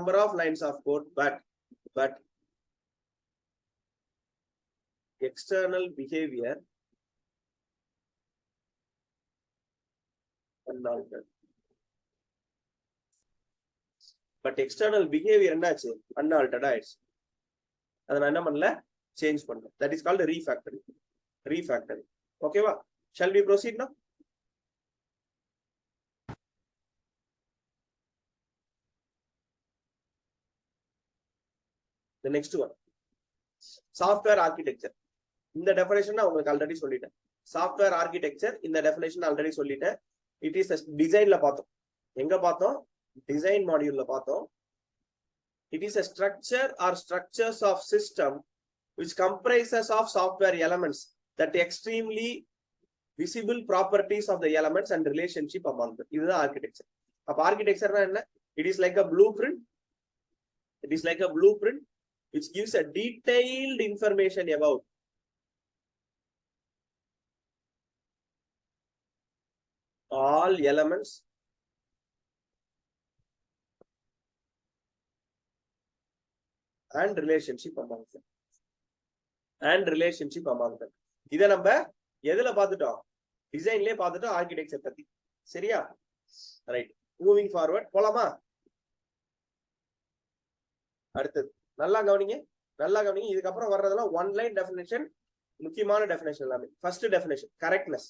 number of lines of code, but external behavior unaltered. But external behavior என்னாச்சு unaltered ஆயிடுச்சு. அதை நான் என்ன பண்ணல சேஞ்ச் பண்ணல. That is called refactoring. Okay வா? Shall we proceed now? The next one, software architecture. இந்த definition உங்களுக்கு ஆல்ரெடி சொல்லிட்டேன். சாஃப்ட்வேர் ஆர்கிடெக்சர் இந்த டெஃபினேஷன் ஆல்ரெடி சொல்லிட்டேன். இட் இஸ் டிசைன்ல பார்த்தோம். எங்க பார்த்தோம்? டிசைன் மாடியூல்ல பார்த்தோம். It is a structure or structures of system which comprises of software elements that extremely visible properties of the elements and relationship among them. இதுதான் architecture. அப்ப ஆர்கிடெக்சர்னா என்ன? It is like a blueprint. It is like a blueprint which gives a detailed information about all elements and relationship among them. இத நம்ம எதுல பார்த்துட்டோம்? டிசைன்லயே பார்த்துட்டோம் architecture பத்தி. சரியா? ரைட், மூவிங் ஃபார்வர்ட் போலாமா? அடுத்தது நல்லா கவனிங்க. இதுக்கப்புறம் வர்றதெல்லாம் ஒன் லைன் டெஃபினேஷன், முக்கியமான டெஃபினேஷன் எல்லாமே. First definition correctness.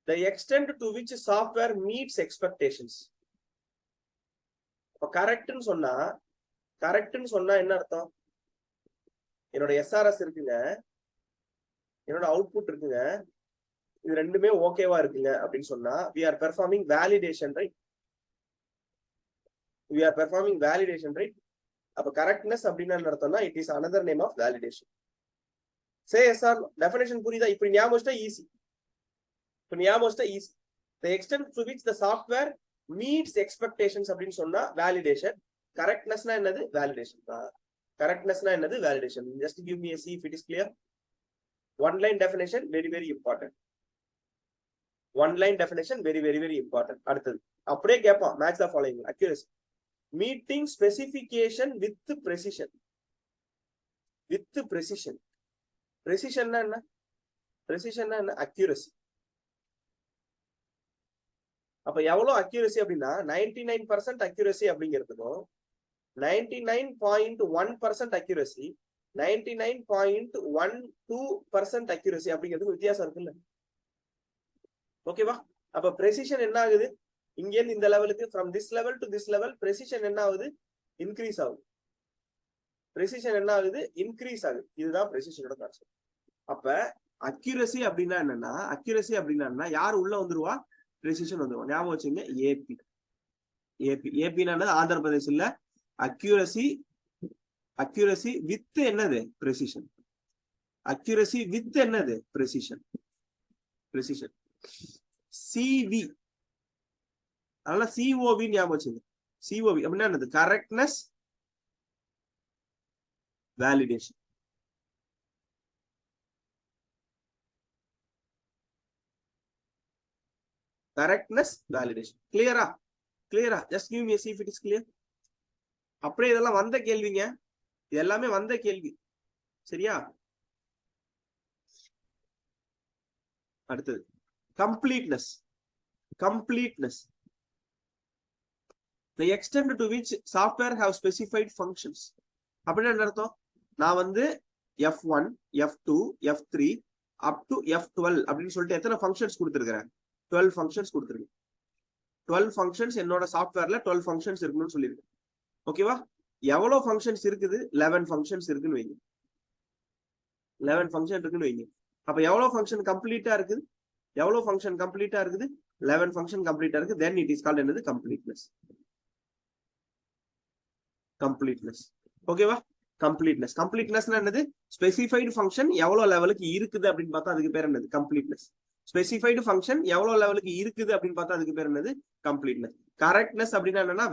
The extent to which software meets expectations. இப்ப கரெக்ட்னு சொன்னா என்ன அர்த்தம்? என்னோட எஸ்ஆர்எஸ் இருக்குங்க, என்னோட அவுட்புட் இருக்குங்க, இது ரெண்டுமே ஓகேவா இருக்குங்க அப்படின்னு சொன்னா we are performing validation, right? அப்ப கரெக்ட்னஸ் அப்படின்னா என்ன அர்த்தம்னா it is another name of validation. Say yes or no. Definition புரியுதா? இப்படி ஞாபகம் வச்சா easy. The extent to which the software meets expectations அப்படின்னு சொன்னா validation. Correctnessனா என்னது? Validation. Just give me a see if it is clear. One line definition very important. Very important. அடுத்தது அப்படியே கேட்பான், match the following. Accuracy. Meeting specification with precision. Precision என்ன? accuracy. அப்ப எவ்வளவு accuracy அப்படின்னா 99% accuracy அப்படிங்கிறதுக்கும் 99.1% accuracy, 99.12% accuracy அப்படிங்கிறதுக்கு வித்தியாசம் இருக்குல்ல? ஓகேவா? அப்ப precision என்ன ஆகுது? இங்க இருந்து இந்த லெவலுக்கு from this level to this level precision என்ன ஆகுது? increase ஆகுது. இதுதான் precisionோட கான்செப்ட். அப்ப accuracy அப்படின்னா என்னன்னா யார் உள்ள வந்துருவா? precision வந்துருவா. ஞாபகம் வச்சுங்க, AP ஆந்திர பிரதேஷ் இல்ல. accuracy with என்னது? precision. CV அதனால COV ஞாபகம் வச்சுங்க. COV அப்படின்னா என்னது? Correctness validation. கிளியரா? just give me a see if it is clear. அப்படியே இதெல்லாம் வந்த கேள்விங்க, இது எல்லாமே வந்த கேள்வி. சரியா? அடுத்தது completeness. The extent to which software have specified functions. அப்படின்னா என்ன அர்த்தம்? நான் வந்து F1, F2, F3 up to F12 அப்படின்னு சொல்லிட்டு எத்தனை ஃபங்க்ஷன்ஸ் கொடுத்துருக்கிறேன்? 12 ஃபங்க்ஷன்ஸ் கொடுத்துருக்கேன். 12 ஃபங்க்ஷன்ஸ் என்னோட சாஃப்ட்வேர்ல 12 ஃபங்க்ஷன்ஸ் இருக்குன்னு சொல்லியிருக்கேன். ஓகேவா? எவ்வளவு ஃபங்க்ஷன்ஸ் இருக்குது? 11 ஃபங்க்ஷன்ஸ் இருக்குன்னு வைங்க. 11 ஃபங்க்ஷன் இருக்குன்னு வைங்க. அப்ப எவ்வளவு ஃபங்க்ஷன் கம்ப்ளீட்டா இருக்குது? 11 ஃபங்க்ஷன் கம்ப்ளீட்டா இருக்குது. then it is called என்னது? completeness. ஓகேவா? completeness என்னது? ஸ்பெசிஃபைடு ஃபங்க்ஷன் எவ்வளவு லெவலுக்கு இருக்குது அப்படின்னு பார்த்தா அதுக்கு பேர் என்னது? completeness. ஸ்பெசிஃபைடு ஃபங்க்ஷன் எவ்வளவு லெவலுக்கு இருக்குது அப்படின்னு பார்த்தா அதுக்கு பேர் என்னது? completeness. கரெக்ட்னஸ் அப்படின்னா என்னன்னா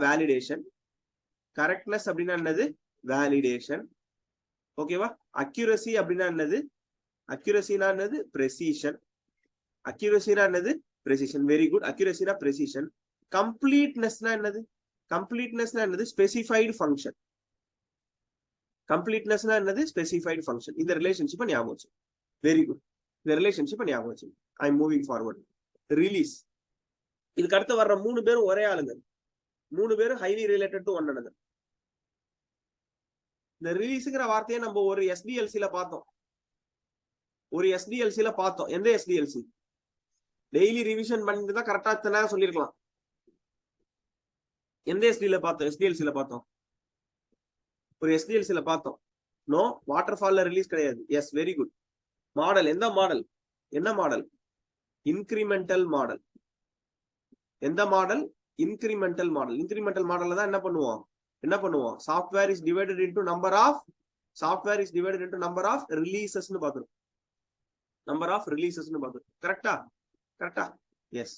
வேலிடேஷன். ஓகேவா? அக்யூரசி அப்படின்னா என்னது? precision. precision. Very good. Accuracy na precision. Completeness na என்னது? Completeness na என்னது? Specified function. Completeness na என்னது? Specified function. இந்த relationship ஞாபகம் வச்சு. Very good. இந்த relationship ஞாபகம் வச்சு. I'm moving forward. Release. இதுக்கு அடுத்து வர்ற 3 பேரும் ஒரே ஆளுங்க. 3 பேரும் highly related to one another. இந்த ரிலீஸ்ங்கிற வார்த்தையை நம்ம ஒரு எஸ்டிஎல்சில பார்த்தோம். எந்த எஸ்டிஎல்சி? டெய்லி ரிவிஷன் பண்ணிட்டு தான் கரெக்டா இத்தனை சொல்லிருக்கலாம். எந்த எஸ்டிஎல்சில பார்த்தோம்? ஒரு எஸ்டிஎல்சில பார்த்தோம். நோ, வாட்டர் ஃபால்ல ரிலீஸ் கிடையாது. Yes, very good. மாடல், எந்த மாடல்? என்ன மாடல்? Incremental model. எந்த மாடல்? Incremental model. இன்கிரிமெண்டல் மாடல்ல தான் என்ன பண்ணுவோம்? Software is divided into number of ரிலீசஸ்னு பாத்துறோம். நம்பர் ஆஃப் ரிலீசஸ்னு பாத்துறோம். கரெக்டா? எஸ்,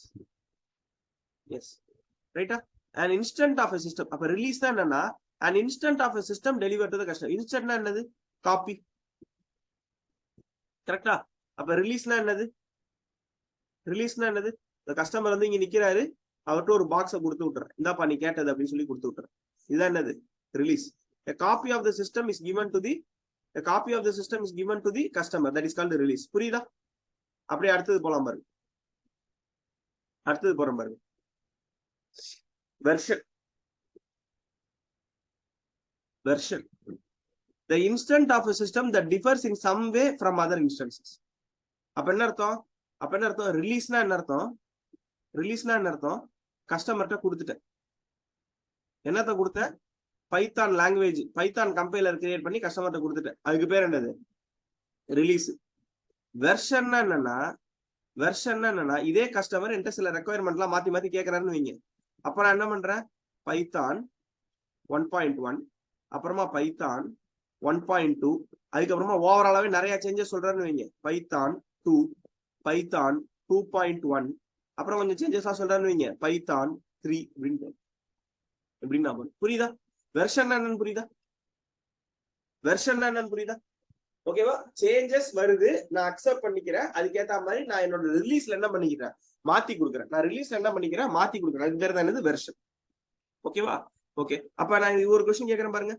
ரைட்டா? an instant of a system. அப்ப ரிலீஸ் தான் என்னன்னா an instant of a system deliver to the customer. இன்ஸ்டன்ட்னா என்னது? காப்பி. கரெக்டா? அப்ப ரிலீஸ்னா என்னது? the கஸ்டமர் வந்து இங்க நிக்கிறாரு, அவர்கிட்ட ஒரு பாக்ஸை கொடுத்து விட்டுறேன், இந்தாப்பா நீ கேட்டது அப்படின்னு சொல்லி கொடுத்து விட்டுறேன். இதுதான் என்னது? Release. a copy of the system is given to the customer. That is called release. புரியுதா? அப்படியே அடுத்தது போலாம் பாருங்க. version. The instant of a system that differs in some way from other instances. அப்ப என்ன அர்த்தம்? ரிலீஸ்னா என்ன அர்த்தம்? கஸ்டமர்கிட்ட கொடுத்துட்டேன். என்னத்த கொடுத்த? Python language, Python compiler create பண்ணி கஸ்டமர்கிட்ட கொடுத்துட்டேன். அதுக்கு பேர் என்னது? ரிலீஸ். வெர்ஷன்னா என்னன்னா இதே கஸ்டமர் என்கிட்ட சில ரெக்குயர்மெண்ட்லாம் மாத்தி கேட்கறாருன்னு வைங்க. அப்ப நான் என்ன பண்றேன்? பைத்தான் 1.1, அப்புறமா பைத்தான் 1.2, அதுக்கப்புறமா ஓவராலாவே நிறைய சேஞ்சஸ் சொல்றாருன்னு வைங்க. பைத்தான் 2, பைத்தான் 2.1, அப்புறம் கொஞ்சம் சேஞ்சஸா சொல்றாருன்னு வைங்க. பைத்தான் 3 அப்படின்னு புரியுதா? வெர்ஷன் என்னன்னு புரியுதா? ஓகேவா? சேஞ்சஸ் வருது, நான் அக்செப்ட் பண்ணிக்கிறேன். அதுக்கேத்த மாதிரி நான் என்னோட ரிலீஸ்ல என்ன பண்ணிக்கிறேன்? மாத்தி கொடுக்குறேன். அது பேர் தான் என்னது? வெர்ஷன். ஓகேவா? ஓகே, அப்ப நான் ஒரு கொஸ்டின் கேட்கறேன் பாருங்க.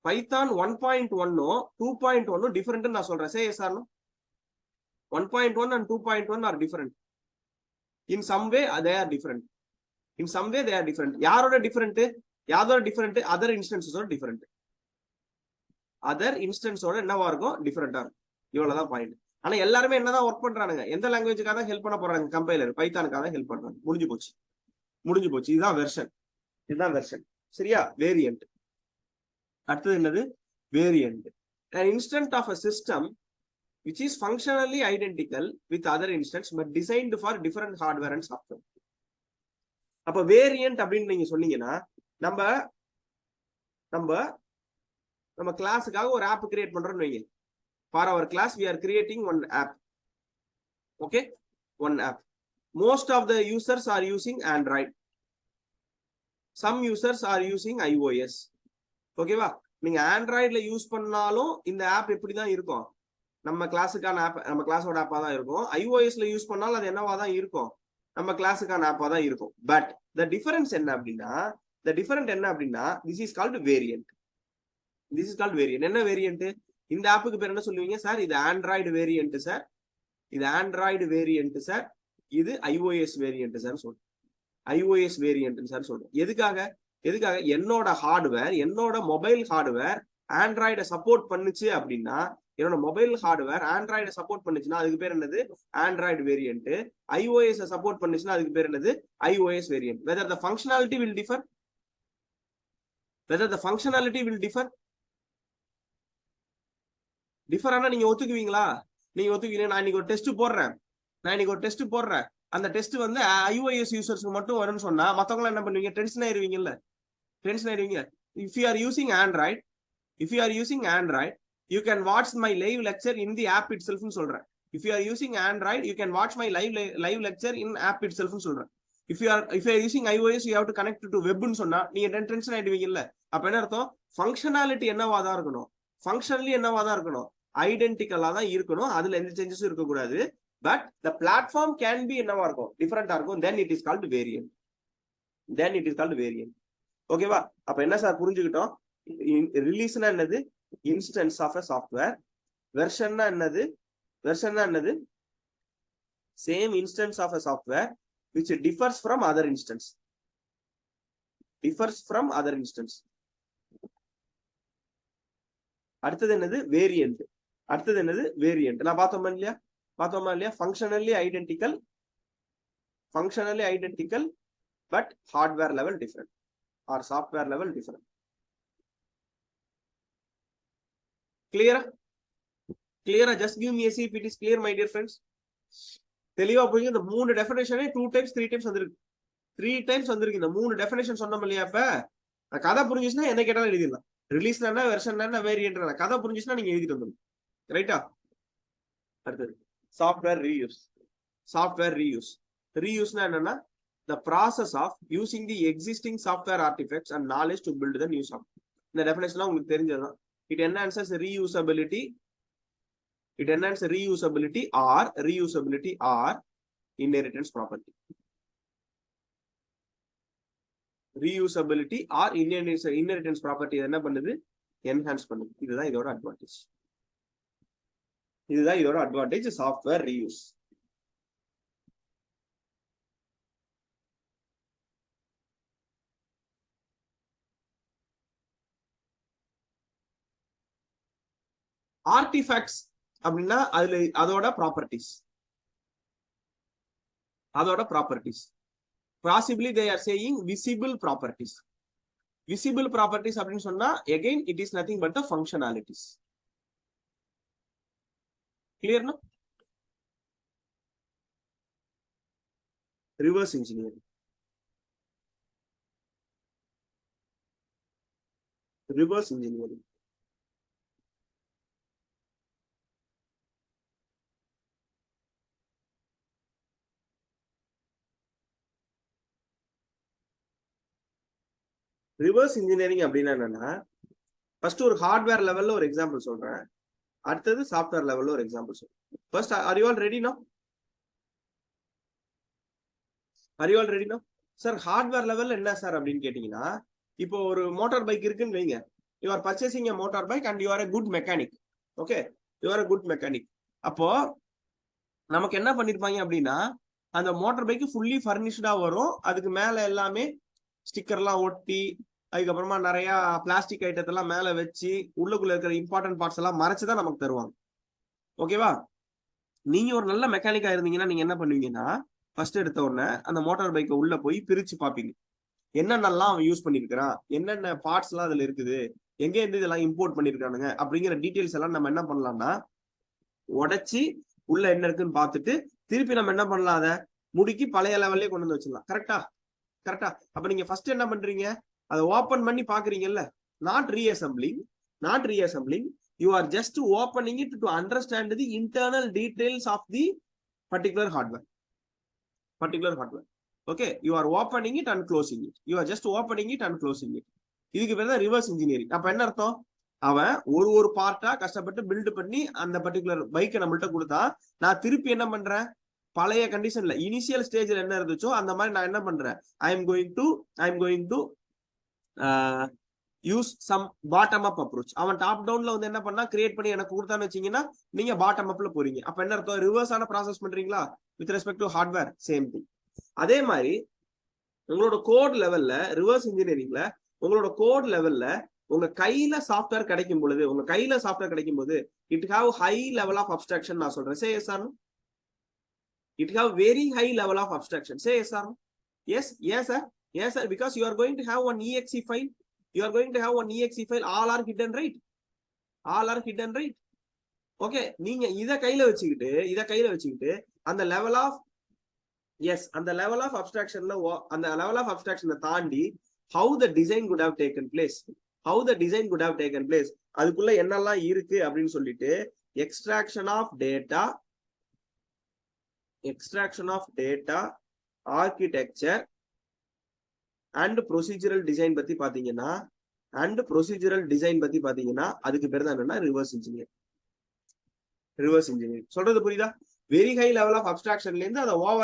பைத்தான் 1.1 2.1 டிஃபரெண்ட் நான் சொல்றேன். Say yes or no? 1.1 and 2.1 are different. In some way they are different. யாரோட டிஃபரெண்ட்? அதர் இன்ஸ்டன்ஸோட டிஃபரெண்ட். என்னவா இருக்கும்? டிஃபரெண்டா இருக்கும். இவ்வளவுதான் பாயிண்ட். ஆனா எல்லாருமே என்னதான் ஒர்க் பண்றானுங்க? எந்த லாங்குவேஜுக்காக தான் ஹெல்ப் பண்ண போறாங்க? கம்பைலர் பைத்தானுக்காக தான் ஹெல்ப் பண்றாங்க. முடிஞ்சு போச்சு. இதுதான் வெர்ஷன். சரியா? வேரியன்ட். அடுத்தது என்னது? Variant. an instant of a system which is functionally identical with other instance but designed for different hardware and software. அப்ப வேரியன்ட் அப்படின்னு நீங்க சொன்னீங்கன்னா நம்ம கிளாஸுக்காக ஒரு ஆப் கிரியேட் பண்றோம்னு வைங்க. for our class we are creating one app. Okay, one app. Most of the users are using Android. Some users are using iOS. ஓகேவா? நீங்க ஆண்ட்ராய்ட்ல யூஸ் பண்ணாலும் இந்த ஆப் எப்படிதான் இருக்கும்? நம்ம கிளாஸுக்கான ஆப், நம்ம கிளாஸோட ஆப்பா தான் இருக்கும். iOSல யூஸ் பண்ணாலும் அது என்னவா தான் இருக்கும்? நம்ம கிளாஸுக்கான ஆப்பா தான் இருக்கும். பட் the difference என்ன அப்படின்னா this is called variant. என்ன வேரியன்ட்? இந்த ஆப்புக்கு பேர் என்ன சொல்லுவீங்க சார்? இது ஆண்ட்ராய்டு வேரியன்ட் சார், இது iOS வேரியன்ட் சார் சொல்றேன். எதுக்காக? என்னோட மொபைல் ஹார்ட்வேர் ஆண்ட்ராய்டை சப்போர்ட் பண்ணுச்சு அப்படின்னா, என்னோட மொபைல் ஹார்ட்வேர் ஆண்ட்ராய்டை சப்போர்ட் பண்ணுச்சுன்னா அதுக்கு பேர் என்னது? Android variant. iOS சப்போர்ட் பண்ணுச்சுன்னா அதுக்கு பேர் என்னது? iOS variant. whether the functionality will differ ஆனா நீங்க ஒத்துக்குவீங்களா? நான் இன்னைக்கு ஒரு டெஸ்ட் போடுறேன். அந்த டெஸ்ட் வந்து iOS யூசர்ஸ்க்கு மட்டும் வரும்னு சொன்னா மத்தவங்க என்ன பண்ணுவீங்க? Tension ஆயிருவீங்கல்ல. If you are using Android, you can watch my live lecture in the app itself னு சொல்றேன். If you are using Android, you can watch my live lecture in app itself னு சொல்றேன். If you are using iOS, you have to connect to web னு சொன்னா நீங்க tension ஆயிடுவீங்கல்ல. அப்ப என்ன அர்த்தம்? ஃபங்க்ஷனாலிட்டி என்னவா தான் இருக்கணும்? ஐடென்டிக்கலா தான் இருக்கணும். அதுல எந்த சேஞ்சஸும் இருக்க கூடாது. But the platform can be என்னவா இருக்கும், டிஃபரெண்டா இருக்கும். Then it is called variant. Then it is called variant. ஓகேவா? அப்ப என்ன சார் புரிஞ்சுக்கிட்டோம்? ரிலீஸ்னா என்னது? Instance of a software. வெர்ஷன்னா என்னது? வெர்ஷன்னா என்னது? Same instance of a software which differs from other instance. differs from other instance. அடுத்தது என்னது? வேரியன்ட். அடுத்தது என்னது? வேரியன்ட். நான் பார்த்தோமா இல்லையா? Functionally identical, functionally identical but hardware level different or software level different. கிளியரா? Just give me a see if it is clear, my dear friends. தெளிவா போய் இந்த 3 டெஃபினேஷனே 2 டைம்ஸ் 3 டைம்ஸ் வந்திருக்கு. 3 டைம்ஸ் வந்திருக்கு. இந்த 3 டெஃபினேஷன் சொன்னோம் இல்லையா? இப்ப கதை புரிஞ்சுச்சுன்னா என்ன கேட்டாலும் எழுதிடலாம். ரிலீஸ்னா என்ன, வெர்ஷன் என்ன, வேரியன்ட். கதை புரிஞ்சுச்சுன்னா நீங்க எழுதிட்டு வந்துடும். ரைட்டா? அடுத்தது சாஃப்ட்வேர் ரீயூஸ். Software reuse. ரீயூஸ்னா என்னன்னா the process of using the existing software artifacts and knowledge to build the new software. இந்த டெஃபினேஷன்லாம் உங்களுக்கு தெரிஞ்சதுதான். It enhances reusability. It enhances reusability or inheritance property. Reusability or inheritance property என்ன பண்ணுது? Enhance பண்ணுது. இதுதான் இதோட advantage. இதுதான் இதோட அட்வான்டேஜ் சாஃப்ட்வேர் ரீயூஸ். ஆர்டிஃபேக்ட்ஸ் அப்படின்னா அதுல அதோட ப்ராப்பர்ட்டிஸ், அதோட properties. Possibly they are saying visible properties. Visible properties அப்படின்னு சொன்னா again it is nothing but the functionalities. கிளியர்னா? Reverse engineering. Reverse engineering. Reverse engineering அப்படின்னா என்னன்னா, ஃபர்ஸ்ட் ஒரு ஹார்ட்வேர் லெவல்ல ஒரு எக்ஸாம்பிள் சொல்றேன், அடுத்தது சாஃப்ட்வேர் லெவல்ல ஒரு எக்ஸாம்பிள் சொல்றேன். First are you all ready நவ? ஆர் யூ ஆல் ரெடி நவ? சார் ஹார்ட்வேர் லெவல்ல என்ன சார் அப்படின்னு கேட்டீங்கன்னா, இப்போ ஒரு மோட்டார் பைக் இருக்குன்னு வைங்க. You are purchasing a motor bike and you are a good mechanic. Okay, you R a good mechanic. அப்போ நமக்கு என்ன பண்ணிருப்பாங்க அப்படின்னா, அந்த மோட்டார் பைக் ஃபுல்லி ஃபர்னிஷ்டா வரும். அதுக்கு மேல எல்லாமே ஸ்டிக்கர்லாம் ஒட்டி, அதுக்கப்புறமா நிறைய பிளாஸ்டிக் ஐட்டத்தெல்லாம் மேல வச்சு, உள்ளுக்குள்ள இருக்கிற இம்பார்ட்டன்ட் பார்ட்ஸ் எல்லாம் மறைச்சுதான் நமக்கு தருவாங்க. ஓகேவா? நீங்க ஒரு நல்ல மெக்கானிக்கா இருந்தீங்கன்னா நீங்க என்ன பண்ணுவீங்கன்னா, ஃபர்ஸ்ட் எடுத்த உடனே அந்த மோட்டார் பைக்கை உள்ள போய் பிரிச்சு பாப்பீங்க. என்னென்னலாம் அவன் யூஸ் பண்ணிருக்கிறான், என்னென்ன பார்ட்ஸ் எல்லாம் அதுல இருக்குது, எங்க இருந்து இதெல்லாம் இம்போர்ட் பண்ணிருக்கானுங்க அப்படிங்கிற டீடைல்ஸ் எல்லாம் நம்ம என்ன பண்ணலாம்னா உடைச்சி உள்ள என்ன இருக்குன்னு பார்த்துட்டு திருப்பி நம்ம என்ன பண்ணலாம், அதை முடிக்கி பழைய லெவல்லே கொண்டு வந்து வச்சிடலாம். கரெக்டா? கரெக்டா? அப்ப நீங்க ஃபர்ஸ்ட் என்ன பண்றீங்க, அதை ஓபன் பண்ணி பாக்குறீங்கல்ல. Not reassembling, not reassembling. You are just opening it to understand the internal details of the particular hardware. Particular hardware. Okay, you are opening it and closing it. You are just opening it and closing it. இதுக்கு பேர் தான் reverse engineering. அப்ப என்ன அர்த்தம், அவன் ஒரு பார்ட்டா கஷ்டப்பட்டு build பண்ணி அந்த பர்டிகுலர் பைக்கை நம்மள்ட்ட கொடுத்தா, நான் திருப்பி என்ன பண்றேன், பழைய கண்டிஷன்ல இனிஷியல் ஸ்டேஜ்ல என்ன இருந்துச்சோ அந்த மாதிரி நான் என்ன பண்றேன், I am going to use some bottom up approach. அவன் டாப் டவுன்ல வந்து என்ன பண்ணா கிரியேட் பண்ணி எனக்கு கொடுத்தான்னு வச்சீங்கன்னா, நீங்க பாட்டம் அப்ல போறீங்க. அப்ப என்ன அர்த்தம், ரிவர்ஸான ப்ராசஸ் பண்றீங்களா with respect to hardware. Same thing. அதே மாதிரி உங்களோட கோட் லெவல்ல, ரிவர்ஸ் இன்ஜினியரிங்ல உங்களோட கோட் லெவல்ல உங்க கையில சாஃப்ட்வேர் கிடைக்கும் பொழுது, உங்க கையில சாஃப்ட்வேர் கிடைக்கும் போது it have high level of abstraction. நான் சொல்றேன், say yes or? It have very high level of abstraction. Say yes or no? Yes, yes sir. Yes sir, because you are going to have one exe file. You are going to have one exe file. All are hidden, right? All are hidden, right? Okay, நீங்க இத கையில வச்சுக்கிட்டு அந்த level of அந்த level of அப்ஸ்ட்ராக்ஷன்ல அந்த level of அப்ஸ்ட்ராக்ஷனை தாண்டி how the design could have taken place. How the design could have taken place. அதுக்குள்ள என்னெல்லாம் இருக்கு அப்படின்னு சொல்லிட்டு extraction of data, architecture and procedural design பத்தி பாத்தீங்கன்னா, அதுக்கு பேர் தான் என்னன்னா ரிவர்ஸ் இன்ஜினியர். ரிவர்ஸ் இன்ஜினியர் சொல்றது புரியுதா? வெரி ஹை லெவல் ஆஃப் அப்ஸ்ட்ராக்ஷன்ல இருந்து அதை ஓவர்